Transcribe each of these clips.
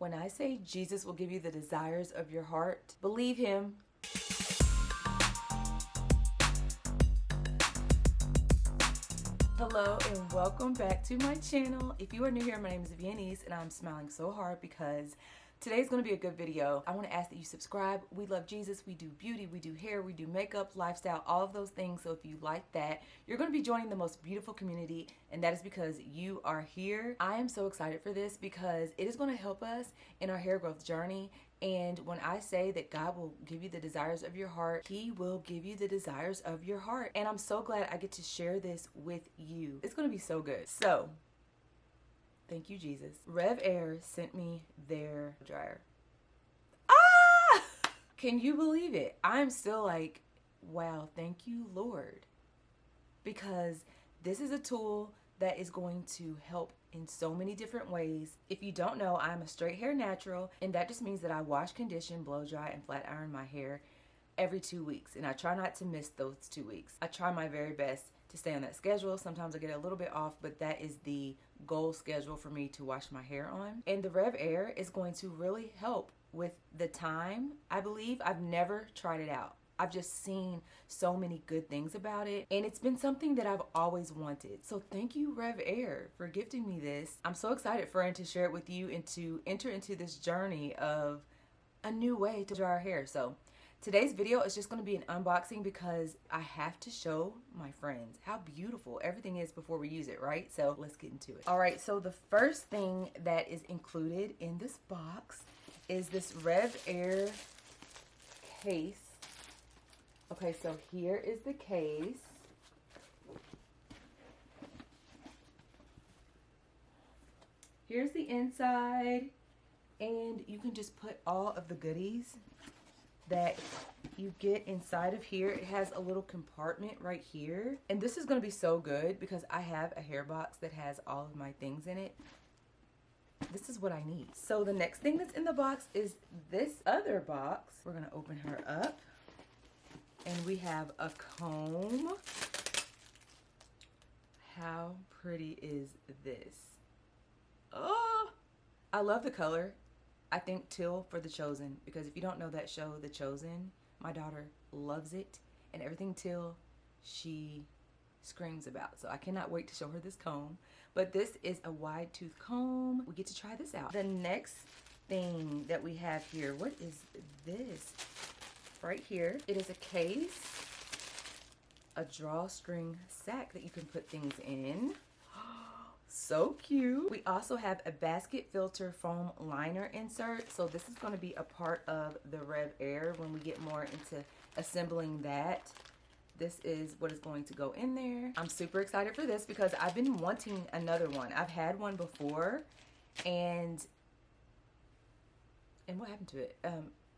When I say Jesus will give you the desires of your heart, believe him. Hello and welcome back to my channel. If you are new here, my name is Viennese and I'm smiling so hard because today's going to be a good video. I want to ask that you subscribe. We love Jesus. We do beauty, we do hair, we do makeup, lifestyle, all of those things. So if you like that, you're going to be joining the most beautiful community, and that is because you are here. I am so excited for this because it is going to help us in our hair growth journey. And when I say that God will give you the desires of your heart, he will give you the desires of your heart. And I'm so glad I get to share this with you. It's going to be so good. So thank you, Jesus. RevAir sent me their dryer. Ah! Can you believe it? I'm still like, wow, thank you, Lord. Because this is a tool that is going to help in so many different ways. If you don't know, I'm a straight hair natural, and that just means that I wash, condition, blow dry, and flat iron my hair every 2 weeks. And I try not to miss those 2 weeks. I try my very best to stay on that schedule. Sometimes I get a little bit off, but that is the goal schedule for me to wash my hair on. And the RevAir is going to really help with the time. I believe I've never tried it out. I've just seen so many good things about it, and it's been something that I've always wanted. So thank you, RevAir, for gifting me this. I'm so excited for it to share it with you and to enter into this journey of a new way to dry our hair. So today's video is just going to be an unboxing because I have to show my friends how beautiful everything is before we use it, right? So let's get into it. All right, so the first thing that is included in this box is this RevAir case. Okay, so here is the case. Here's the inside, and you can just put all of the goodies that you get inside of here. It has a little compartment right here, and this is going to be so good because I have a hair box that has all of my things in it. This is what I need. So the next thing that's in the box is this other box. We're going to open her up. And we have a comb. How pretty is this? Oh, I love the color. I think teal for The Chosen, because if you don't know that show, The Chosen, my daughter loves it, and everything teal she screams about. So I cannot wait to show her this comb. But this is a wide tooth comb. We get to try this out. The next thing that we have here, what is this? Right here, it is a case, a drawstring sack that you can put things in. So cute. We also have a basket filter foam liner insert. So this is going to be a part of the RevAir when we get more into assembling that. This is what is going to go in there. I'm super excited for this because I've been wanting another one. I've had one before, and what happened to it?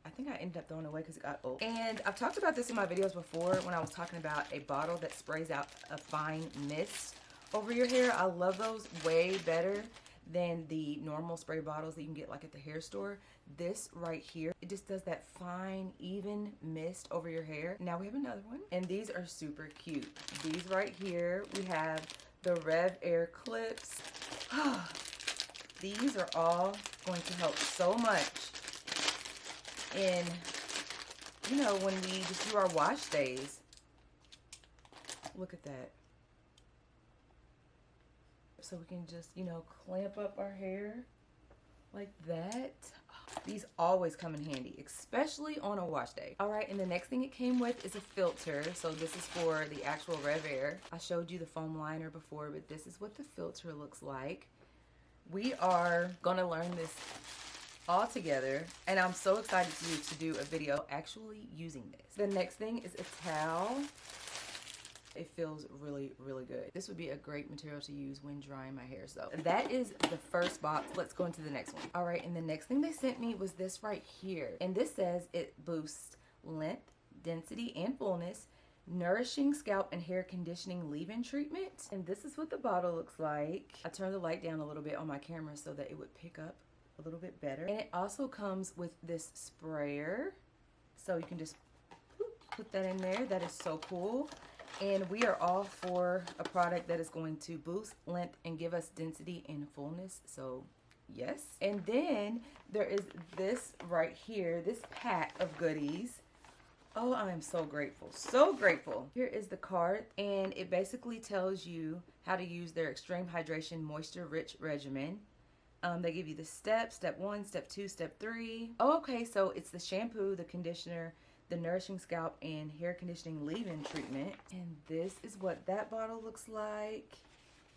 I think I ended up throwing it away because it got old. And I've talked about this in my videos before when I was talking about a bottle that sprays out a fine mist over your hair. I love those way better than the normal spray bottles that you can get like at the hair store. This right here, it just does that fine, even mist over your hair. Now we have another one, and these are super cute. These right here, we have the RevAir clips. These are all going to help so much in, you know, when we just do our wash days. Look at that. So we can just, you know, clamp up our hair like that. These always come in handy, especially on a wash day. All right, and the next thing it came with is a filter. So this is for the actual RevAir. I showed you the foam liner before, but this is what the filter looks like. We are gonna learn this all together, and I'm so excited to do a video actually using this. The next thing is a towel. It feels really, really good. This would be a great material to use when drying my hair. So that is the first box. Let's go into the next one. All right, and the next thing they sent me was this right here. And this says it boosts length, density, and fullness, nourishing scalp and hair conditioning leave-in treatment. And this is what the bottle looks like. I turned the light down a little bit on my camera so that it would pick up a little bit better. And it also comes with this sprayer, so you can just put that in there. That is so cool. And we are all for a product that is going to boost length and give us density and fullness. So Yes. And then there is this right here, this pack of goodies. Oh, I am so grateful. So grateful. Here is the card, and it basically tells you how to use their extreme hydration moisture rich regimen. They give you the steps, step 1, step 2, step 3. Oh, okay, so it's the shampoo, the conditioner, the nourishing scalp and hair conditioning leave-in treatment. And this is what that bottle looks like.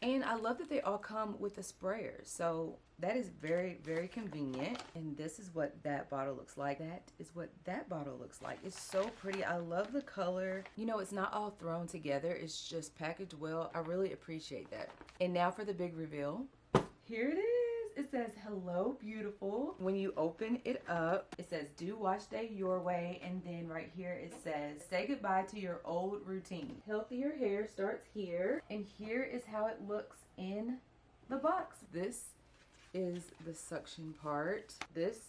And I love that they all come with a sprayer. So that is very, very convenient. And this is what that bottle looks like. That is what that bottle looks like. It's so pretty. I love the color. You know, it's not all thrown together. It's just packaged well. I really appreciate that. And now for the big reveal. Here it is. It says, hello, beautiful. When you open it up, it says, do wash day your way. And then right here, it says, say goodbye to your old routine. Healthier hair starts here. And here is how it looks in the box. This is the suction part. This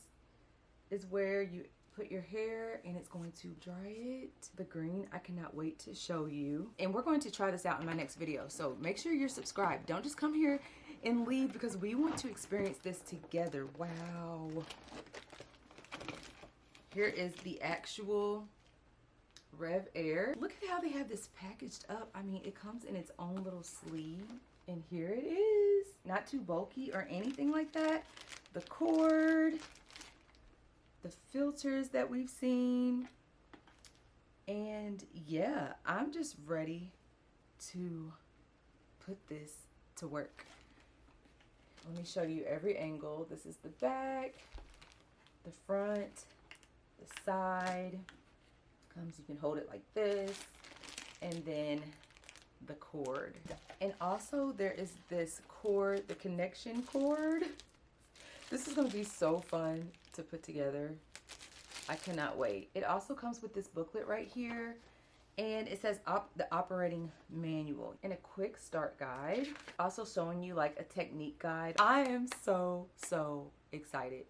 is where you put your hair and it's going to dry it. The green, I cannot wait to show you. And we're going to try this out in my next video. So make sure you're subscribed. Don't just come here and leave, because we want to experience this together. Wow. Here is the actual RevAir. Look at how they have this packaged up. I mean, it comes in its own little sleeve. And here it is. Not too bulky or anything like that. The cord, the filters that we've seen. And yeah, I'm just ready to put this to work. Let me show you every angle. This is the back, the front, the side. You can hold it like this, and then the cord. And also there is this cord, the connection cord. This is going to be so fun to put together. I cannot wait. It also comes with this booklet right here. And it says the operating manual and a quick start guide. Also showing you like a technique guide. I am so excited.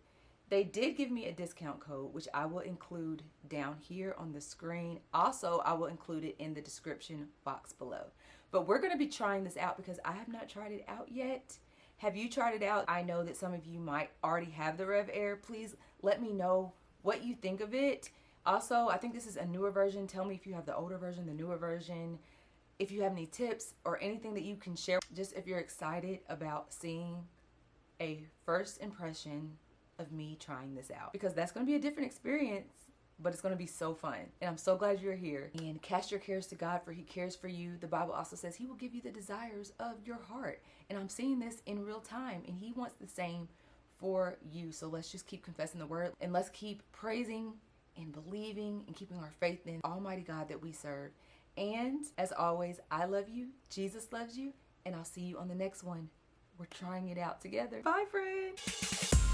They did give me a discount code, which I will include down here on the screen. Also, I will include it in the description box below. But we're going to be trying this out because I have not tried it out yet. Have you tried it out? I know that some of you might already have the RevAir. Please let me know what you think of it. Also, I think this is a newer version. Tell me if you have the older version, the newer version. If you have any tips or anything that you can share. Just if you're excited about seeing a first impression of me trying this out. Because that's going to be a different experience, but it's going to be so fun. And I'm so glad you're here. And cast your cares to God, for He cares for you. The Bible also says He will give you the desires of your heart. And I'm seeing this in real time. And He wants the same for you. So let's just keep confessing the word. And let's keep praising and believing and keeping our faith in Almighty God that we serve. And as always, I love you, Jesus loves you, and I'll see you on the next one. We're trying it out together. Bye, friends.